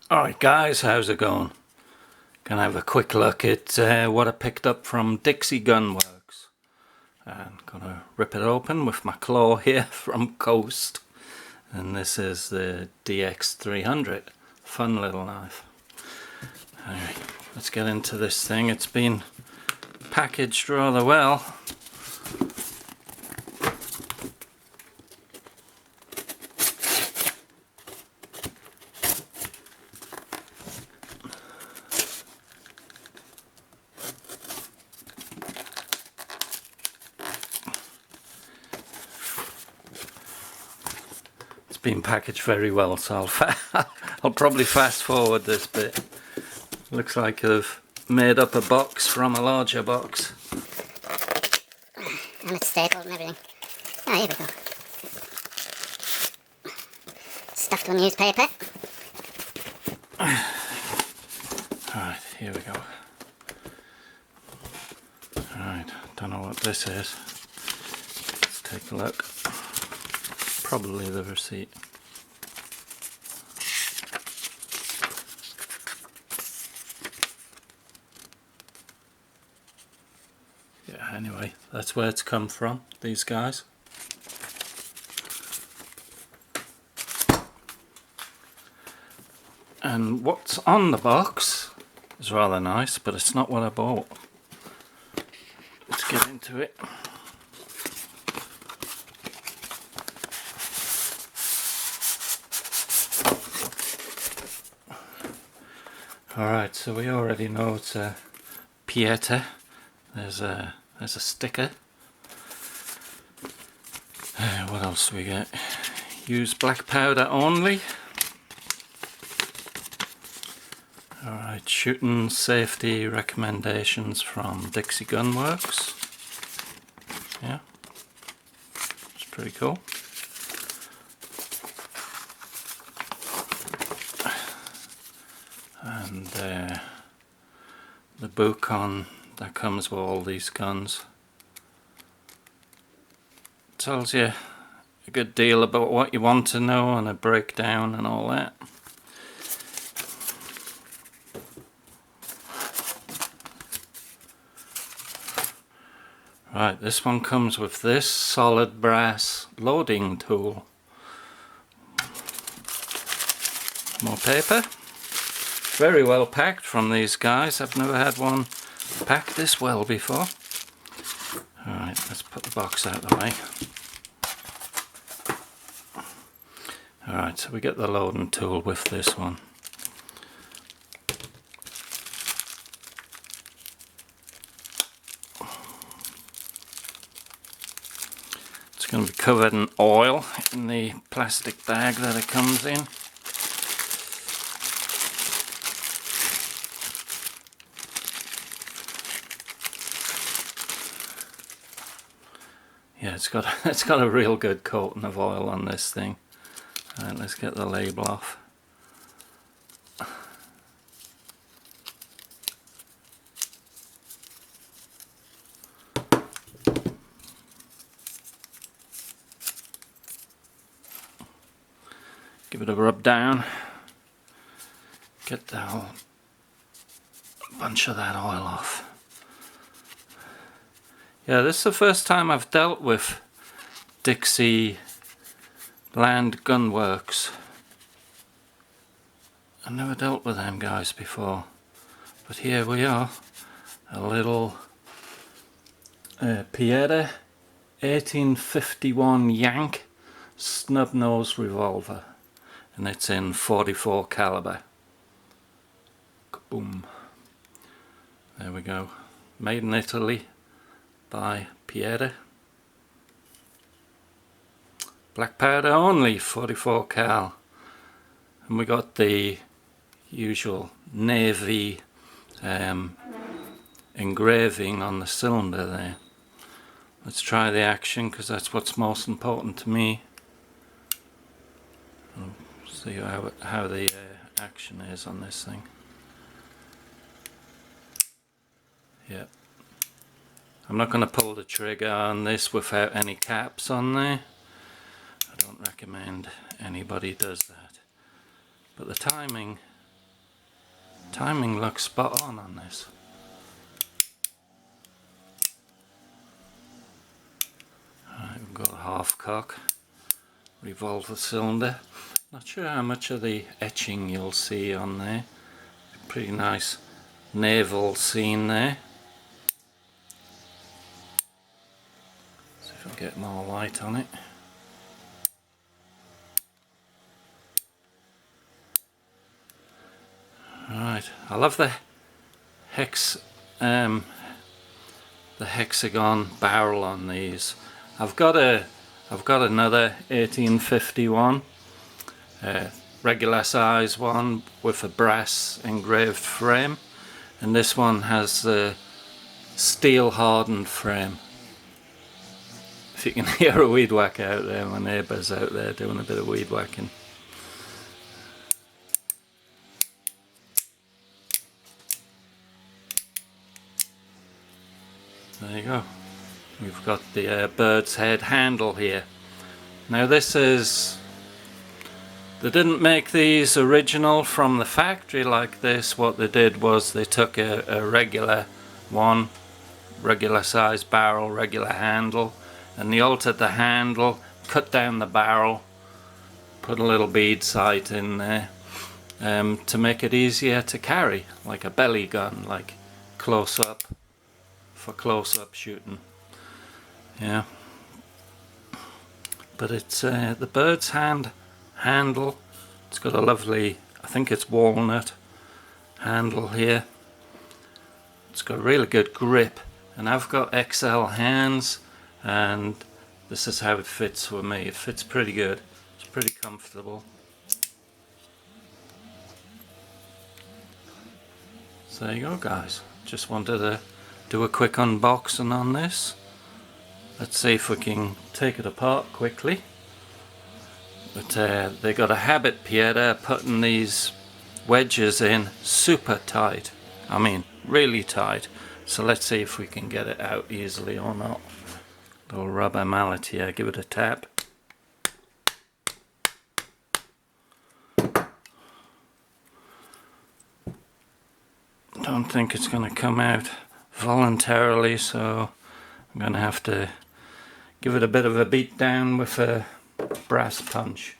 Alright guys, how's it going? Gonna have a quick look at what I picked up from DIXIE Gunworks. I'm gonna rip it open with my claw here from Coast. And this is the DX300. Fun little knife. Alright, let's get into this thing. It's been packaged rather well. Been packaged very well, so I'll probably fast forward this bit. Looks like I've made up a box from a larger box. And it's stapled and everything. Ah, here we go. Stuffed with newspaper. Alright, here we go. Alright, don't know what this is. Let's take a look. Probably the receipt. Yeah, anyway, that's where it's come from, these guys. And what's on the box is rather nice, but it's not what I bought. Let's get into it. Alright, so we already know it's a PIETTA. There's a sticker. What else do we get? Use black powder only. Alright, shooting safety recommendations from DIXIE Gunworks. Yeah, it's pretty cool. And the book on that comes with all these guns tells you a good deal about what you want to know and a breakdown and all that. Right, this one comes with this solid brass loading tool. More paper. Very well packed from these guys. I've never had one packed this well before. Alright, let's put the box out of the way. Alright, so we get the loading tool with this one. It's going to be covered in oil in the plastic bag that it comes in. Yeah, it's got a real good coating of oil on this thing. Alright, let's get the label off. Give it a rub down. Get the whole bunch of that oil off. Yeah, this is the first time I've dealt with DIXIE Land Gunworks. I've never dealt with them guys before, but here we are. A little PIETTA 1851 YANK Snubnose Revolver, and it's in 44 caliber. Kaboom! There we go. Made in Italy by PIETTA. Black powder only, 44 cal. And we got the usual navy engraving on the cylinder there. Let's try the action, because that's what's most important to me. We'll see how the action is on this thing. Yep. I'm not going to pull the trigger on this without any caps on there. I don't recommend anybody does that. But the timing Timing looks spot on this. Right, we've got a half cock revolver cylinder. Not sure how much of the etching you'll see on there. Pretty nice naval scene there. See if I can get more light on it. Right, I love the hexagon barrel on these. I've got another 1851, regular size one with a brass engraved frame, and this one has the steel hardened frame. If you can hear a weed whacker out there, my neighbour's out there doing a bit of weed whacking. There you go. We've got the bird's head handle here. Now this is... they didn't make these original from the factory like this. What they did was they took a regular one, regular size barrel, regular handle, and they altered the handle, cut down the barrel, put a little bead sight in there to make it easier to carry, like a belly gun, like close up, for close up shooting. Yeah, but it's the bird's handle. It's got a lovely, I think it's walnut handle here. It's got a really good grip, and I've got XL hands, and this is how it fits for me. It fits pretty good. It's pretty comfortable. So there you go, guys. Just wanted to do a quick unboxing on this. Let's see if we can take it apart quickly. But they got a habit, PIETTA, putting these wedges in super tight. I mean, really tight. So let's see if we can get it out easily or not. Little rubber mallet here, give it a tap. Don't think it's going to come out voluntarily, so I'm going to have to give it a bit of a beat down with a brass punch.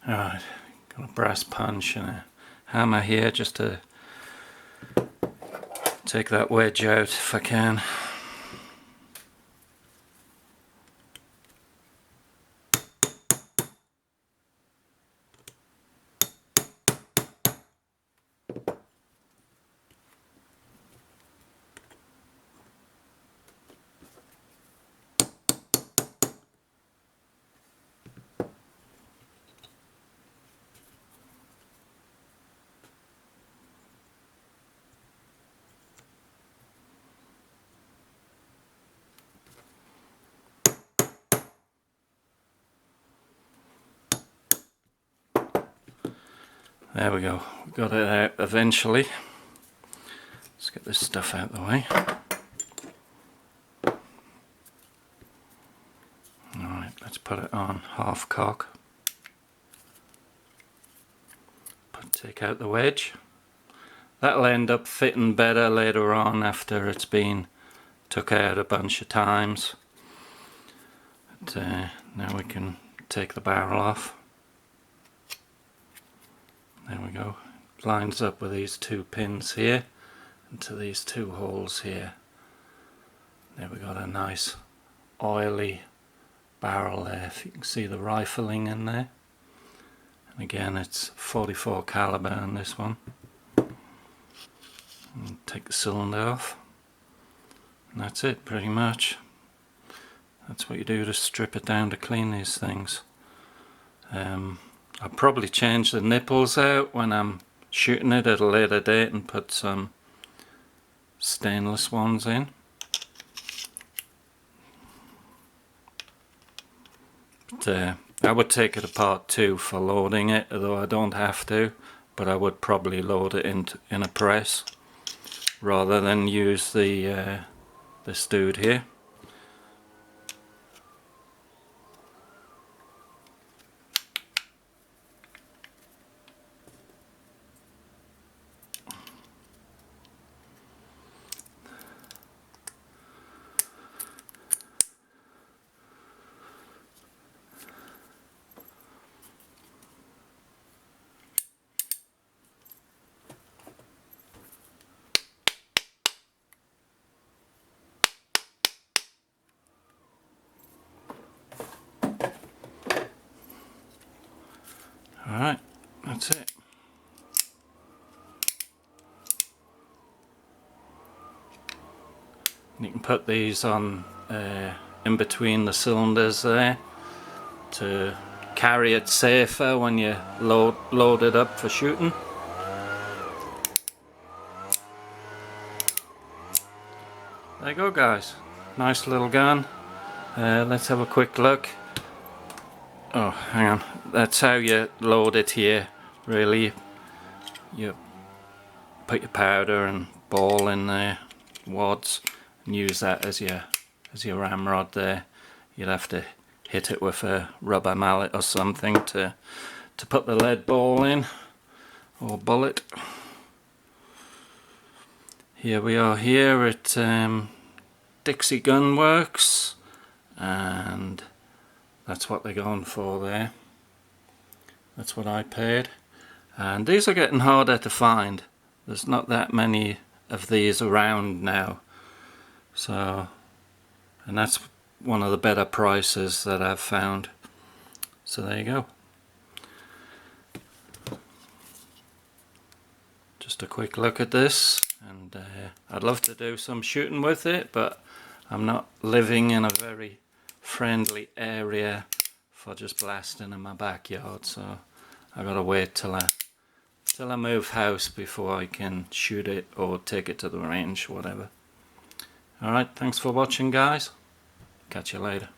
Alright, got a brass punch and a hammer here just to take that wedge out if I can. There we go, we got it out eventually. Let's get this stuff out of the way. Alright, let's put it on half cock. Take out the wedge. That'll end up fitting better later on after it's been took out a bunch of times. But, now we can take the barrel off. There we go. Lines up with these two pins here into these two holes here. There we got a nice oily barrel there, if you can see the rifling in there. And again, it's 44 caliber on this one. And take the cylinder off. And that's it, pretty much. That's what you do to strip it down to clean these things. I'll probably change the nipples out when I'm shooting it at a later date and put some stainless ones in. But I would take it apart too for loading it, although I don't have to, but I would probably load it in a press rather than use the stud here. that's it. You can put these on in between the cylinders there to carry it safer when you load it up for shooting. There you go, guys. Nice little gun. Let's have a quick look. Oh, hang on. That's how you load it here. Really, you put your powder and ball in there, wads, and use that as your ramrod there. You'd have to hit it with a rubber mallet or something to put the lead ball in, or bullet. Here we are here at DIXIE Gun Works, and that's what they're going for there. That's what I paid. And these are getting harder to find. There's not that many of these around now. So, and that's one of the better prices that I've found. So there you go. Just a quick look at this, and I'd love to do some shooting with it, but I'm not living in a very friendly area for just blasting in my backyard, so I gotta wait till I move house before I can shoot it or take it to the range, whatever. Alright, thanks for watching, guys. Catch you later.